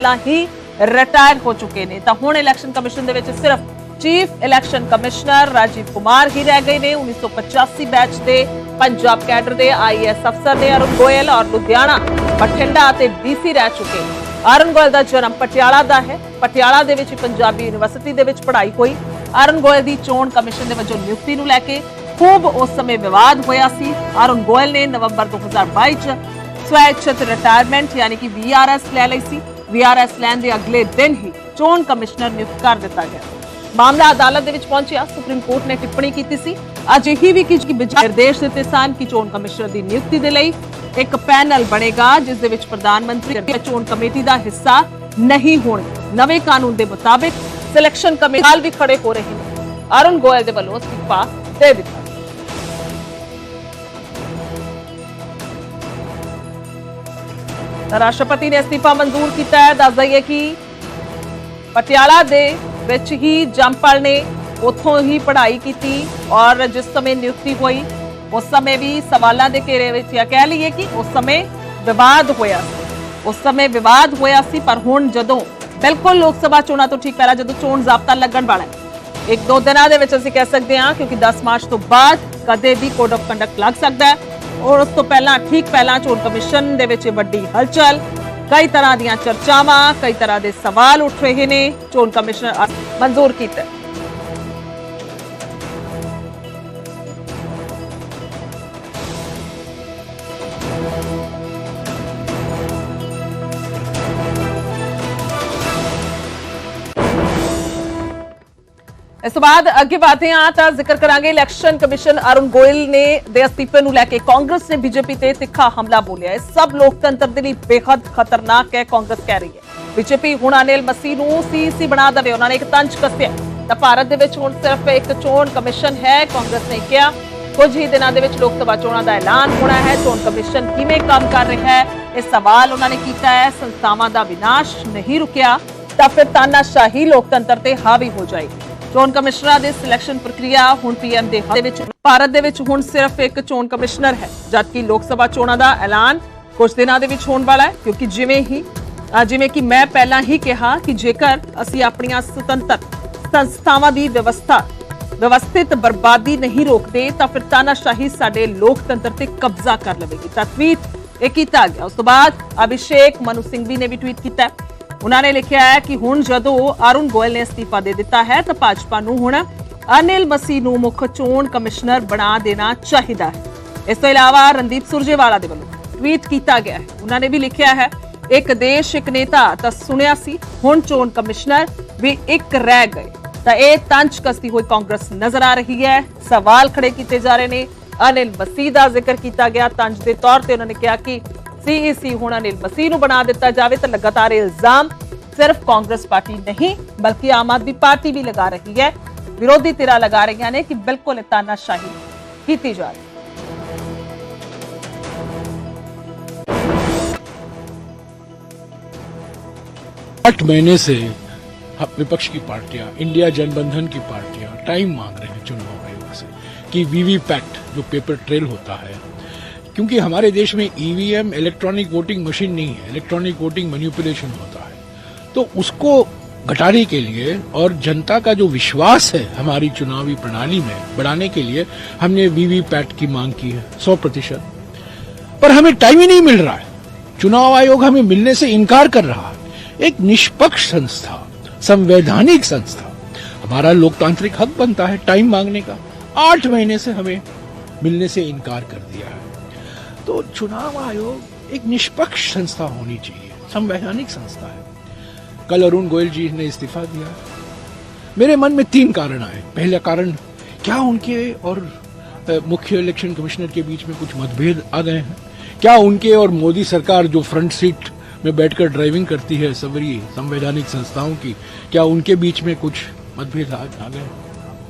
ਪਹਿਲਾਂ ਹੀ ਰਿਟਾਇਰ ਹੋ ਚੁੱਕੇ ਨੇ ਤਾਂ ਹੁਣ ਇਲੈਕਸ਼ਨ ਕਮਿਸ਼ਨ ਦੇ ਵਿੱਚ ਸਿਰਫ chief election commissioner Rajiv Kumar ਹੀ ਰਹਿ ਗਏ ਨੇ। 1985 ਬੈਚ ਦੇ ਪੰਜਾਬ ਕੈਡਰ ਦੇ ਆਈਐਸ ਅਫਸਰ ਨੇ ਅਰੁਣ ਗੋਇਲ ਔਰ ਲੁਧਿਆਣਾ ਬਠਿੰਡਾ ਤੇ ਡੀਸੀ ਰਹਿ ਚੁੱਕੇ। ਅਰੁਣ ਗੋਇਲ ਦਾ ਜਨਮ ਪਟਿਆਲਾ ਦਾ ਹੈ। ਪਟਿਆਲਾ ਦੇ ਵਿੱਚ ਪੰਜਾਬੀ ਯੂਨੀਵਰਸਿਟੀ ਦੇ ਵਿੱਚ ਪੜ੍ਹਾਈ ਹੋਈ। ਅਰੁਣ ਗੋਇਲ ਦੀ ਚੋਣ ਕਮਿਸ਼ਨ ਦੇ ਵਜੋਂ ਨਿਯੁਕਤੀ ਨੂੰ ਲੈ ਕੇ ਖੂਬ ਉਸ ਸਮੇਂ ਵਿਵਾਦ ਹੋਇਆ ਸੀ। ਅਰੁਣ ਗੋਇਲ ਨੇ ਨਵੰਬਰ 2022 ਚ ਸਵੈਚਿਤ ਰਿਟਾਇਰਮੈਂਟ ਯਾਨੀ ਕਿ ਵੀਆਰਐਸ ਲੈ ਲਈ ਸੀ। ਵੀਆਰਐਸ ਲੈਣ ਦੇ ਅਗਲੇ ਦਿਨ ਹੀ ਚੋਣ ਕਮਿਸ਼ਨਰ ਨਿਯੁਕਤ ਕਰ ਦਿੱਤਾ ਗਿਆ। ਮਾਮਲਾ ਅਦਾਲਤ ਦੇ ਵਿੱਚ ਪਹੁੰਚਿਆ। ਸੁਪਰੀਮ ਕੋਰਟ ਨੇ ਟਿੱਪਣੀ ਕੀਤੀ ਸੀ। ਅੱਜ ਇਹੀ ਵੀ ਕਿ ਨਿਰਦੇਸ਼ ਦਿੱਤੇ ਸਨ ਕਿ ਚੋਣ ਕਮਿਸ਼ਨਰ ਦੀ ਨਿਯੁਕਤੀ ਦੇ ਲਈ ਇੱਕ ਪੈਨਲ ਬਣੇਗਾ ਜਿਸ ਦੇ ਵਿੱਚ ਪ੍ਰਧਾਨ ਮੰਤਰੀ ਚੋਣ ਕਮੇਟੀ ਦਾ ਹਿੱਸਾ ਨਹੀਂ ਹੋਣਗੇ। ਨਵੇਂ ਕਾਨੂੰਨ ਦੇ ਮੁਤਾਬਿਕ ਸਿਲੈਕਸ਼ਨ ਕਮੇਟੀ ਵੀ ਖੜੇ ਹੋ ਰਹੇ ਨੇ। ਅਰੁਣ ਗੋਇਲ ਦੇ ਵੱਲੋਂ ਅਸਤੀਫਾ ਦੇ ਦਿੱਤਾ। ਰਾਸ਼ਟਰਪਤੀ ਨੇ ਅਸਤੀਫਾ ਮਨਜ਼ੂਰ ਕੀਤਾ ਹੈ। ਦੱਸ ਦਈਏ ਕਿ ਪਟਿਆਲਾ ਦੇ ਵਿੱਚ ਹੀ ਜੰਪਲ ਨੇ ਉੱਥੋਂ ਹੀ ਪੜ੍ਹਾਈ ਕੀਤੀ ਔਰ ਜਿਸ ਸਮੇਂ ਨਿਯੁਕਤੀ ਹੋਈ ਉਸ ਸਮੇਂ ਵੀ ਸਵਾਲਾਂ ਦੇ ਘੇਰੇ ਵਿੱਚ ਜਾਂ ਕਹਿ ਲਈਏ ਕਿ ਉਸ ਸਮੇਂ ਵਿਵਾਦ ਹੋਇਆ ਸੀ। ਪਰ ਹੁਣ ਜਦੋਂ ਬਿਲਕੁਲ ਲੋਕ ਸਭਾ ਚੋਣਾਂ ਤੋਂ ਠੀਕ ਪਹਿਲਾਂ ਜਦੋਂ ਚੋਣ ਜ਼ਾਬਤਾ ਲੱਗਣ ਵਾਲਾ ਹੈ ਇੱਕ ਦੋ ਦਿਨਾਂ ਦੇ ਵਿੱਚ ਅਸੀਂ ਕਹਿ ਸਕਦੇ ਹਾਂ ਕਿਉਂਕਿ 10 ਮਾਰਚ ਤੋਂ ਬਾਅਦ ਕਦੇ ਵੀ ਕੋਡ ਆਫ ਕੰਡਕਟ ਲੱਗ ਸਕਦਾ ਹੈ ਔਰ ਉਸ ਤੋਂ ਪਹਿਲਾਂ ਠੀਕ ਪਹਿਲਾਂ ਚੋਣ ਕਮਿਸ਼ਨ ਦੇ ਵਿੱਚ ਵੱਡੀ ਹਲਚਲ ਕਈ ਤਰ੍ਹਾਂ ਦੀਆਂ ਚਰਚਾਵਾਂ ਕਈ ਤਰ੍ਹਾਂ ਦੇ ਸਵਾਲ ਉੱਠ ਰਹੇ ਨੇ। ਚੋਣ ਕਮਿਸ਼ਨਰ ਮਨਜ਼ੂਰ ਕੀਤਾ। ਇਸ ਤੋਂ ਬਾਅਦ ਅੱਗੇ ਵਧਦੇ ਹਾਂ ਤਾਂ ਜ਼ਿਕਰ ਕਰਾਂਗੇ ਇਲੈਕਸ਼ਨ ਕਮਿਸ਼ਨ ਅਰੁਣ ਗੋਇਲ ਨੇ ਦੇ ਅਸਤੀਫੇ ਨੂੰ ਲੈ ਕੇ ਕਾਂਗਰਸ ਨੇ ਬੀਜੇਪੀ ਤੇ ਤਿੱਖਾ ਹਮਲਾ ਬੋਲਿਆ ਹੈ। ਸਭ ਲੋਕਤੰਤਰ ਦੇ ਲਈ ਬੇहद ਖਤਰਨਾਕ ਹੈ ਕਾਂਗਰਸ ਕਹਿ ਰਹੀ ਹੈ। ਬੀਜੇਪੀ ਹੁਣ ਅਨਿਲ ਮਸੀਹ ਨੂੰ ਸੀਸੀ ਬਣਾ ਦੇਵੇ। ਉਹਨਾਂ ਨੇ ਇੱਕ ਤੰਜ ਕੱਸਿਆ ਤਾਂ ਭਾਰਤ ਦੇ ਵਿੱਚ ਹੁਣ ਸਿਰਫ ਇੱਕ ਚੋਣ ਕਮਿਸ਼ਨ ਹੈ। ਕਾਂਗਰਸ ਨੇ ਕਿਹਾ ਕੁਝ ਹੀ ਦਿਨਾਂ ਦੇ ਵਿੱਚ ਲੋਕ ਸਭਾ ਚੋਣਾਂ ਦਾ ਐਲਾਨ ਹੋਣਾ ਹੈ। ਚੋਣ ਕਮਿਸ਼ਨ ਕਿਵੇਂ ਕੰਮ ਕਰ ਰਿਹਾ ਹੈ ਇਹ ਸਵਾਲ ਉਹਨਾਂ ਨੇ ਕੀਤਾ ਹੈ। ਸੰਸਥਾਵਾਂ ਦਾ ਵਿਨਾਸ਼ ਨਹੀਂ ਰੁਕਿਆ ਤਾਂ ਫਿਰ ਤਾਨਾਸ਼ਾਹੀ ਲੋਕਤੰਤਰ ਤੇ ਹਾਵੀ ਹੋ ਜਾਏਗੀ। ਚੋਣ ਕਮਿਸ਼ਨਰਾਂ ਦੀ ਸਿਲੈਕਸ਼ਨ ਪ੍ਰਕਿਰਿਆ ਹੁਣ ਪੀਐਮ ਦੇ ਹੱਥ ਵਿੱਚ। ਭਾਰਤ ਦੇ ਵਿੱਚ ਹੁਣ ਸਿਰਫ ਇੱਕ ਚੋਣ ਕਮਿਸ਼ਨਰ ਹੈ ਜਦਕਿ ਲੋਕ ਸਭਾ ਚੋਣਾਂ ਦਾ ਐਲਾਨ ਕੁਝ ਦਿਨਾਂ ਦੇ ਵਿੱਚ ਹੋਣ ਵਾਲਾ ਹੈ ਕਿਉਂਕਿ ਜਿਵੇਂ ਕਿ ਮੈਂ ਪਹਿਲਾਂ ਹੀ ਕਿਹਾ ਕਿ ਜੇਕਰ ਅਸੀਂ ਆਪਣੀਆਂ ਸੁਤੰਤਰ ਸੰਸਥਾਵਾਂ ਦੀ ਵਿਵਸਥਿਤ ਬਰਬਾਦੀ ਨਹੀਂ ਰੋਕਦੇ ਤਾਂ ਫਿਰ ਤਾਨਾਸ਼ਾਹੀ ਸਾਡੇ ਲੋਕਤੰਤਰ ਤੇ ਕਬਜ਼ਾ ਕਰ ਲਵੇਗੀ। ਤਾਂ ਟਵੀਟ ਇਹ ਕੀਤਾ ਗਿਆ। ਉਸ ਤੋਂ ਬਾਅਦ ਅਭਿਸ਼ੇਕ ਮਨੂ ਸਿੰਘਵੀ ਨੇ ਵੀ ਟਵੀਟ ਕੀਤਾ। ਉਹਨਾਂ ਨੇ ਲਿਖਿਆ ਹੈ ਕਿ ਹੁਣ ਜਦੋਂ ਅਰੁਣ ਗੋਇਲ ਨੇ ਅਸਤੀਫਾ ਦੇ ਦਿੱਤਾ ਹੈ ਤਾਂ ਭਾਜਪਾ ਨੂੰ ਹੁਣ ਅਨਿਲ ਮਸੀਹ ਨੂੰ ਮੁੱਖ ਚੋਣ ਕਮਿਸ਼ਨਰ ਬਣਾ ਦੇਣਾ ਚਾਹੀਦਾ ਹੈ। ਇਸ ਤੋਂ ਇਲਾਵਾ ਰਣਦੀਪ ਸੁਰਜੇਵਾਲਾ ਦੇ ਵੱਲੋਂ ਟਵੀਟ ਕੀਤਾ ਗਿਆ ਹੈ। ਉਹਨਾਂ ਨੇ ਵੀ ਲਿਖਿਆ ਹੈ ਇੱਕ ਦੇਸ਼ ਇੱਕ ਨੇਤਾ ਤਾਂ ਸੁਣਿਆ ਸੀ ਹੁਣ ਚੋਣ ਕਮਿਸ਼ਨਰ ਵੀ ਇੱਕ ਰਹਿ ਗਏ। ਤਾਂ ਇਹ ਤੰਜ ਕਸਦੀ ਹੋਈ ਕਾਂਗਰਸ ਨਜ਼ਰ ਆ ਰਹੀ ਹੈ। ਸਵਾਲ ਖੜੇ ਕੀਤੇ ਜਾ ਰਹੇ ਨੇ। ਅਨਿਲ ਮਸੀਹ ਦਾ ਜ਼ਿਕਰ ਕੀਤਾ ਗਿਆ ਤੰਜ ਦੇ ਤੌਰ ਤੇ। ਉਹਨਾਂ ਨੇ ਕਿਹਾ ਕਿ ਸੀਈਸੀ ਹੁਣ ਅਨਿਲ ਮਸੀਹ ਨੂੰ ਬਣਾ ਦਿੱਤਾ ਜਾਵੇ ਤਾਂ ਲਗਾਤਾਰ ਇਲਜ਼ਾਮ ਸਿਰਫ ਕਾਂਗਰਸ ਪਾਰਟੀ ਨਹੀਂ ਬਲਕਿ ਆਮ ਆਦਮੀ ਪਾਰਟੀ ਵੀ ਲਗਾ ਰਹੀ ਹੈ। ਵਿਰੋਧੀ ਧਿਰਾਂ ਲਗਾ ਰਹੀਆਂ ਨੇ ਕਿ ਬਿਲਕੁਲ ਤਾਨਾਸ਼ਾਹੀ ਕੀਤੀ ਜਾ ਰਹੀ है। 8 महीने से विपक्ष की पार्टियां इंडिया जनबंधन की पार्टियां टाइम मांग रहे हैं चुनाव आयोग से कि वीवीपैट जो पेपर ट्रेल होता है क्योंकि हमारे देश में ईवीएम इलेक्ट्रॉनिक वोटिंग मशीन नहीं है, इलेक्ट्रॉनिक वोटिंग मैनिपुलेशन होता है। तो उसको घटाने के लिए और जनता का जो विश्वास है हमारी चुनावी प्रणाली में बढ़ाने के लिए हमने वीवीपैट की मांग की है 100%। पर हमें टाइम ही नहीं मिल रहा है। चुनाव आयोग हमें मिलने से इनकार कर रहा है। एक निष्पक्ष संस्था, संवैधानिक संस्था, हमारा लोकतांत्रिक हक बनता है टाइम मांगने का। 8 महीने से हमें मिलने से इनकार कर दिया है। तो चुनाव आयोग एक निष्पक्ष संस्था होनी चाहिए, संवैधानिक संस्था है। कल अरुण गोयल जी ने इस्तीफा दिया। मेरे मन में 3 कारण आए। पहला कारण क्या उनके और मुख्य इलेक्शन कमिश्नर के बीच में कुछ मतभेद आ गए हैं? क्या उनके और मोदी सरकार जो फ्रंट सीट में बैठकर ड्राइविंग करती है सभी संवैधानिक संस्थाओं की, क्या उनके बीच में कुछ मतभेद आ गए?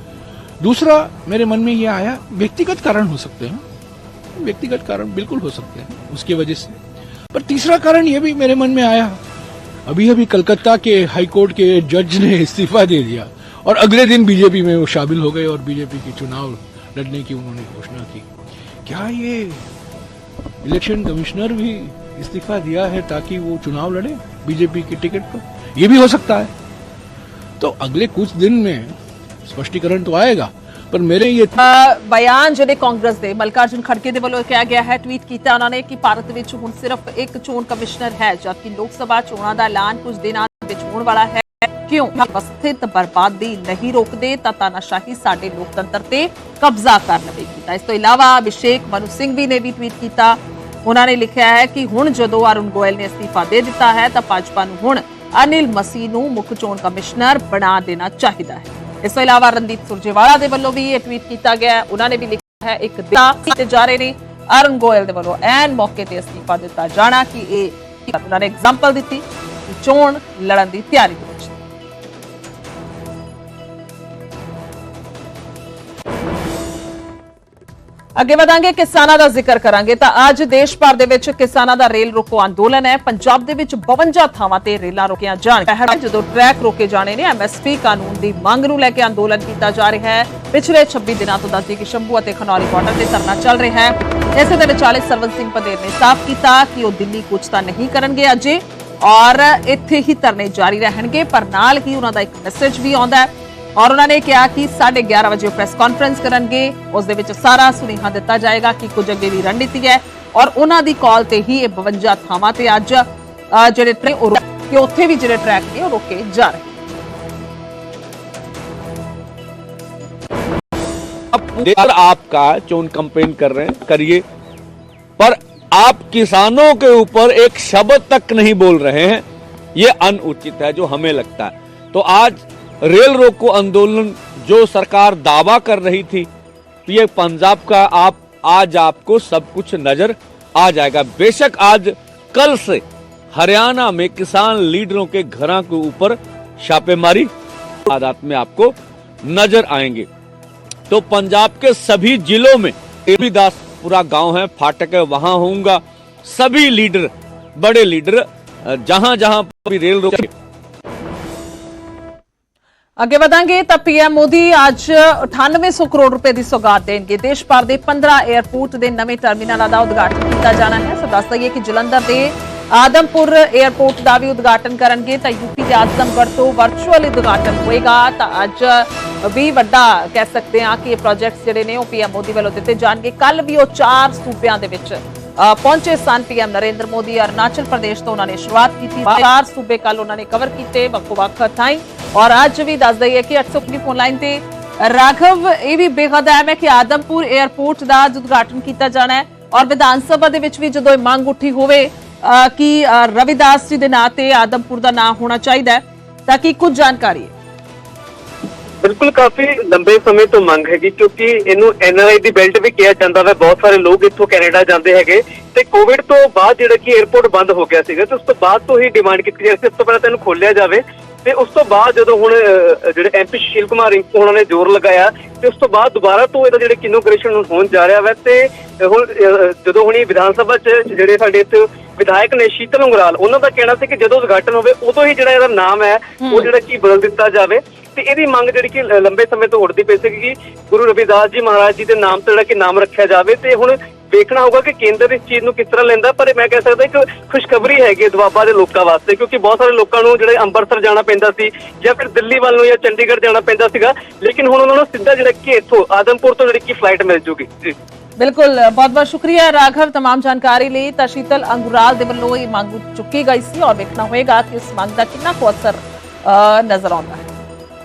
दूसरा मेरे मन में यह आया व्यक्तिगत कारण हो सकते हैं, व्यक्तिगत कारण बिल्कुल हो सकते हैं उसकी वजह से। पर तीसरा कारण यह भी मेरे मन में आया, अभी कलकत्ता के हाई कोर्ट के जज ने इस्तीफा दे दिया और अगले दिन बीजेपी में वो शामिल हो गए और बीजेपी की चुनाव लड़ने की उन्होंने घोषणा की। क्या ये इलेक्शन कमिश्नर भी इस्तीफा दिया है ताकि वो चुनाव लड़े बीजेपी की टिकट पर, ये भी हो सकता है। तो अगले कुछ दिन में स्पष्टीकरण तो आएगा, पर मेरे ये ਬਿਆਨ ਜਿਹੜੇ ਕਾਂਗਰਸ ਦੇ ਮਲਕਾਰਜੁਨ ਖੜਗੇ ਦੇ ਵੱਲੋਂ ਕਿਹਾ ਗਿਆ ਹੈ, ਟਵੀਟ ਕੀਤਾ ਉਹਨਾਂ ਨੇ ਕਿ ਭਾਰਤ ਵਿੱਚ ਹੁਣ ਸਿਰਫ ਇੱਕ ਚੋਣ ਕਮਿਸ਼ਨਰ ਹੈ, ਜਦਕਿ ਲੋਕ ਸਭਾ ਚੋਣਾਂ ਦਾ ਐਲਾਨ ਕੁਝ ਦਿਨਾਂ ਵਿੱਚ ਹੋਣ ਵਾਲਾ ਹੈ। ਕਿਉਂ ਵਿਵਸਥਿਤ ਬਰਬਾਦੀ ਨਹੀਂ ਰੋਕਦੇ ਤਾਂ ਤਾਨਾਸ਼ਾਹੀ ਸਾਡੇ ਲੋਕਤੰਤਰ ਤੇ ਕਬਜ਼ਾ ਕਰ ਲਵੇਗੀ। ਤਾਂ ਇਸ ਤੋਂ ਇਲਾਵਾ ਅਭਿਸ਼ੇਕ ਮਨੂ ਸਿੰਘ ਵੀ ਨੇ ਵੀ ਟਵੀਟ ਕੀਤਾ। ਉਹਨਾਂ ਨੇ ਲਿਖਿਆ ਹੈ ਕਿ ਹੁਣ ਜਦੋਂ ਅਰੁਣ ਗੋਇਲ ਨੇ ਅਸਤੀਫਾ ਦੇ ਦਿੱਤਾ ਹੈ ਤਾਂ ਭਾਜਪਾ ਨੂੰ ਹੁਣ ਅਨਿਲ ਮਸੀਹ ਨੂੰ ਮੁੱਖ ਚੋਣ ਕਮਿਸ਼ਨਰ ਬਣਾ ਦੇਣਾ ਚਾਹੀਦਾ ਹੈ। ਇਸ ਤੋਂ ਇਲਾਵਾ ਰਣਦੀਪ ਸੁਰਜੇਵਾਲਾ ਦੇ ਵੱਲੋਂ ਵੀ ਇਹ ਟਵੀਟ ਕੀਤਾ ਗਿਆ ਹੈ। ਉਹਨਾਂ ਨੇ ਵੀ ਲਿਖਿਆ ਹੈ ਇੱਕ ਦਿਨ ਤੇ ਜਾ ਰਹੇ ਨੇ ਅਰੁਣ ਗੋਇਲ ਦੇ ਵੱਲੋਂ ਐਨ ਮੌਕੇ ਤੇ ਅਸਤੀਫਾ ਦਿੱਤਾ ਜਾਣਾ ਕਿ ਇਹ ਉਹਨਾਂ ਨੇ ਐਗਜ਼ਾਮਪਲ ਦਿੱਤੀ ਕਿ ਚੋਣ ਲੜਨ ਦੀ ਤਿਆਰੀ ਦੇ ਵਿੱਚ। ਅੱਗੇ ਵਧਾਂਗੇ, ਕਿਸਾਨਾਂ ਦਾ ਜ਼ਿਕਰ ਕਰਾਂਗੇ ਤਾਂ ਅੱਜ ਦੇਸ਼ ਭਰ ਦੇ ਵਿੱਚ ਕਿਸਾਨਾਂ ਦਾ ਰੇਲ ਰੋਕੋ ਅੰਦੋਲਨ ਹੈ। ਪੰਜਾਬ ਦੇ ਵਿੱਚ 52 ਥਾਵਾਂ ਤੇ ਰੇਲਾਂ ਰੋਕੀਆਂ ਜਾਣਗੀਆਂ। ਜਦੋਂ ਟਰੈਕ ਰੋਕੇ ਜਾਣੇ ਨੇ, ਐਮਐਸਪੀ ਕਾਨੂੰਨ ਦੀ ਮੰਗ ਨੂੰ ਲੈ ਕੇ ਅੰਦੋਲਨ ਕੀਤਾ ਜਾ ਰਿਹਾ ਹੈ। ਪਿਛਲੇ 26 ਦਿਨਾਂ ਤੋਂ ਦੱਸਦੀ ਕਿ ਸ਼ੰਭੂ ਅਤੇ ਖਨੌਰੀ ਬਾਰਡਰ ਤੇ ਧਰਨਾ ਚੱਲ ਰਿਹਾ ਹੈ। ਇਸੇ ਦੇ ਵਿਚਾਲੇ ਸਰਵਨ ਸਿੰਘ ਪੰਦੇਰ ਨੇ ਸਾਫ਼ ਕੀਤਾ ਕਿ ਉਹ ਦਿੱਲੀ ਕੁਝ ਤਾਂ ਨਹੀਂ ਕਰਨਗੇ ਅਜੇ, ਔਰ ਇੱਥੇ ਹੀ ਧਰਨੇ ਜਾਰੀ ਰਹਿਣਗੇ। ਪਰ ਨਾਲ ਹੀ ਉਹਨਾਂ ਦਾ ਇੱਕ ਮੈਸੇਜ ਵੀ ਆਉਂਦਾ ਹੈ ਔਰ ਉਹਨਾਂ ਨੇ ਕਿਹਾ ਕਿ 11:30 ਵਜੇ ਪ੍ਰੈਸ ਕਾਨਫਰੰਸ ਕਰਨਗੇ। ਉਸ ਦੇ ਵਿੱਚ ਸਾਰਾ ਸੁਨੇਹਾ ਦਿੱਤਾ ਜਾਏਗਾ ਕਿ ਕੁਝ ਅੱਗੇ ਦੀ ਰਣਨੀਤੀ ਹੈ ਔਰ ਉਹਨਾਂ ਦੀ ਕਾਲ ਤੇ ਹੀ ਇਹ 52 ਥਾਵਾਂ ਤੇ ਅੱਜ ਜਿਹੜੇ ਟ੍ਰੇਨ ਕਿ ਉੱਥੇ ਵੀ ਜਿਹੜੇ ਟਰੈਕ ਨੇ ਉਹ ਰੋਕੇ ਜਾ ਰਹੇ। अब आपका चोन कंपेन कर रहे हैं, करिए, पर आप किसानों के ऊपर एक शब्द तक नहीं बोल रहे हैं, ये अनुचित है जो हमें लगता है। तो आज रेल रोको आंदोलन जो सरकार दावा कर रही थी, तो ये पंजाब का आज आपको सब कुछ नजर आ जाएगा। बेशक आज कल से हरियाणा में किसान लीडरों के घरों के ऊपर छापेमारी आदात में आपको नजर आएंगे। तो पंजाब के सभी जिलों में रविदासपुरा गांव है, फाटक है, वहां होऊंगा। सभी लीडर, बड़े लीडर जहां जहां भी रेल रोके। ਅੱਗੇ ਵਧਾਂਗੇ ਤਾਂ ਪੀਐਮ ਮੋਦੀ ਅੱਜ 9800 ਕਰੋੜ ਰੁਪਏ ਦੀ ਸੌਗਾਤ ਦੇਣਗੇ। ਦੇਸ਼ ਭਰ ਦੇ 15 에ਅਰਪੋਰਟ ਦੇ ਨਵੇਂ ਟਰਮੀਨਲਾਂ ਦਾ ਉਦਘਾਟਨ ਕੀਤਾ ਜਾਣਾ ਹੈ। ਸੋ ਦੱਸ ਦਈਏ ਕਿ ਜਲੰਧਰ ਦੇ ਆਦਮਪੁਰ 에ਅਰਪੋਰਟ ਦਾ ਵੀ ਉਦਘਾਟਨ ਕਰਨਗੇ ਤਾਂ ਯੂਪੀ ਦੇ ਆਜ਼ਮਗੜ੍ਹ ਤੋਂ ਵਰਚੁਅਲ ਉਦਘਾਟਨ ਹੋਏਗਾ। ਤਾਂ ਅੱਜ ਵੀ ਵੱਡਾ ਕਹਿ ਸਕਦੇ ਹਾਂ ਕਿ ਇਹ ਪ੍ਰੋਜੈਕਟਸ ਜਿਹੜੇ ਨੇ ਉਹ ਪੀਐਮ ਮੋਦੀ ਵੱਲੋਂ ਦਿੱਤੇ ਜਾਣਗੇ। ਕੱਲ ਵੀ ਉਹ 4 ਸੂਬਿਆਂ ਦੇ ਵਿੱਚ ਪਹੁੰਚੇ ਸਨ। ਪੀਐਮ ਨਰਿੰਦਰ ਮੋਦੀ ਅਰੁਣਾਚਲ ਪ੍ਰਦੇਸ਼ ਤੋਂ ਉਹਨਾਂ ਨੇ ਸ਼ੁਰੂਆਤ ਕੀਤੀ। 4 ਸੂਬੇ ਕੱਲ ਉਹਨਾਂ ਨੇ ਕਵਰ ਕੀਤੇ ਵੱਖ-ਵੱਖ ਥਾਈਂ ਔਰ ਅੱਜ ਵੀ ਦੱਸ ਦਈਏ ਕਿ 850 ਫੋਨ ਲਾਈਨ ਤੇ ਰਾਘਵ ਇਹ ਵੀ ਬੇਹੱਦ ਅਹਿਮ ਹੈ ਕਿ ਆਦਮਪੁਰ 에ਅਰਪੋਰਟ ਦਾ ਉਦਘਾਟਨ ਕੀਤਾ ਜਾਣਾ ਹੈ ਔਰ ਵਿਧਾਨ ਸਭਾ ਦੇ ਵਿੱਚ ਵੀ ਜਦੋਂ ਇਹ ਮੰਗ ਉੱਠੀ ਹੋਵੇ ਕਿ ਰਵਿਦਾਸ ਜੀ ਦੇ ਨਾਂ ਤੇ ਆਦਮਪੁਰ ਦਾ ਨਾਂ ਹੋਣਾ ਚਾਹੀਦਾ ਹੈ ਤਾਂ ਕਿ ਕੁਝ ਜਾਣਕਾਰੀ ਹੈ। ਬਿਲਕੁਲ ਕਾਫੀ ਲੰਬੇ ਸਮੇਂ ਤੋਂ ਮੰਗ ਹੈਗੀ ਕਿਉਂਕਿ ਇਹਨੂੰ ਐਨਆਰਆਈ ਦੀ ਬੈਲਟ ਵੀ ਕਿਹਾ ਜਾਂਦਾ ਵਾ। ਬਹੁਤ ਸਾਰੇ ਲੋਕ ਇੱਥੋਂ ਕੈਨੇਡਾ ਜਾਂਦੇ ਹੈਗੇ ਤੇ ਕੋਵਿਡ ਤੋਂ ਬਾਅਦ ਜਿਹੜਾ ਕਿ 에ਅਰਪੋਰਟ ਬੰਦ ਹੋ ਗਿਆ ਸੀਗਾ ਤੇ ਉਸ ਤੋਂ ਬਾਅਦ ਤੋਂ ਹੀ ਡਿਮਾਂਡ ਕੀਤੀ ਜਾ ਰਹੀ ਸੀ ਇਸ ਤੋਂ ਪਹਿਲਾਂ ਤੈਨੂੰ ਖੋਲਿਆ ਜਾਵੇ। ਤੇ ਉਸ ਤੋਂ ਬਾਅਦ ਜਦੋਂ ਹੁਣ ਜਿਹੜੇ ਐਮਪੀ ਸੁਸ਼ੀਲ ਕੁਮਾਰ ਰਿੰਕੂ ਉਹਨਾਂ ਨੇ ਜ਼ੋਰ ਲਗਾਇਆ ਤੇ ਉਸ ਤੋਂ ਬਾਅਦ ਦੁਬਾਰਾ ਤੋਂ ਇਹਦਾ ਜਿਹੜਾ ਇਨੋਗ੍ਰੇਸ਼ਨ ਹੋਣ ਜਾ ਰਿਹਾ ਵਾ। ਤੇ ਹੁਣ ਜਦੋਂ ਹੁਣੀ ਵਿਧਾਨ ਸਭਾ 'ਚ ਜਿਹੜੇ ਸਾਡੇ ਇੱਥੇ ਵਿਧਾਇਕ ਨੇ ਸ਼ੀਤਲ ਉਂਗਰਾਲ, ਉਹਨਾਂ ਦਾ ਕਹਿਣਾ ਸੀ ਕਿ ਜਦੋਂ ਉਦਘਾਟਨ ਹੋਵੇ ਉਦੋਂ ਹੀ ਜਿਹੜਾ ਇਹਦਾ ਨਾਮ ਹੈ ਉਹ ਜਿਹੜਾ ਕਿ ਬਦਲ ਦਿੱਤਾ ਜਾਵੇ। ਤੇ ਇਹਦੀ ਮੰਗ ਜਿਹੜੀ ਕਿ ਲੰਬੇ ਸਮੇਂ ਤੋਂ ਉੱਠਦੀ ਪਈ ਸੀ ਕਿ ਗੁਰੂ ਰਵਿਦਾਸ ਜੀ ਮਹਾਰਾਜ ਜੀ ਦੇ ਨਾਮ ਤੇ ਜਿਹੜਾ ਕਿ ਨਾਮ ਰੱਖਿਆ ਜਾਵੇ। ਤੇ ਹੁਣ ਵੇਖਣਾ ਹੋਊਗਾ ਕਿ ਕੇਂਦਰ ਇਸ ਚੀਜ਼ ਨੂੰ ਕਿਸ ਤਰ੍ਹਾਂ ਲੈਂਦਾ। ਪਰ ਮੈਂ ਕਹਿ ਸਕਦਾ ਇੱਕ ਖੁਸ਼ਖਬਰੀ ਹੈਗੀ ਦੁਆਬਾ ਦੇ ਲੋਕਾਂ ਵਾਸਤੇ ਕਿਉਂਕਿ ਬਹੁਤ ਸਾਰੇ ਲੋਕਾਂ ਨੂੰ ਜਿਹੜੇ ਅੰਮ੍ਰਿਤਸਰ ਜਾਣਾ ਪੈਂਦਾ ਸੀ ਜਾਂ ਫਿਰ ਦਿੱਲੀ ਵੱਲ ਨੂੰ ਜਾਂ ਚੰਡੀਗੜ੍ਹ ਜਾਣਾ ਪੈਂਦਾ ਸੀਗਾ, ਲੇਕਿਨ ਹੁਣ ਉਹਨਾਂ ਨੂੰ ਸਿੱਧਾ ਜਿਹੜਾ ਕਿ ਇੱਥੋਂ ਆਦਮਪੁਰ ਤੋਂ ਜਿਹੜੀ ਕਿ ਫਲਾਈਟ ਮਿਲ ਜੂਗੀ। ਜੀ ਬਿਲਕੁਲ, ਬਹੁਤ ਬਹੁਤ ਸ਼ੁਕਰੀਆ ਰਾਘਵ तमाम ਜਾਣਕਾਰੀ ਲਈ। ਤਾਂ ਸ਼ੀਤਲ ਅੰਗੁਰਾਲ ਦੇ ਵੱਲੋਂ ਇਹ ਮੰਗ ਚੁੱਕੀ ਗਈ ਸੀ ਔਰ ਵੇਖਣਾ ਹੋਏਗਾ ਕਿ ਇਸ ਮੰਗ ਦਾ ਕਿੰਨਾ ਕੁ ਅਸਰ ਨਜ਼ਰ ਆਉਂਦਾ ਹੈ।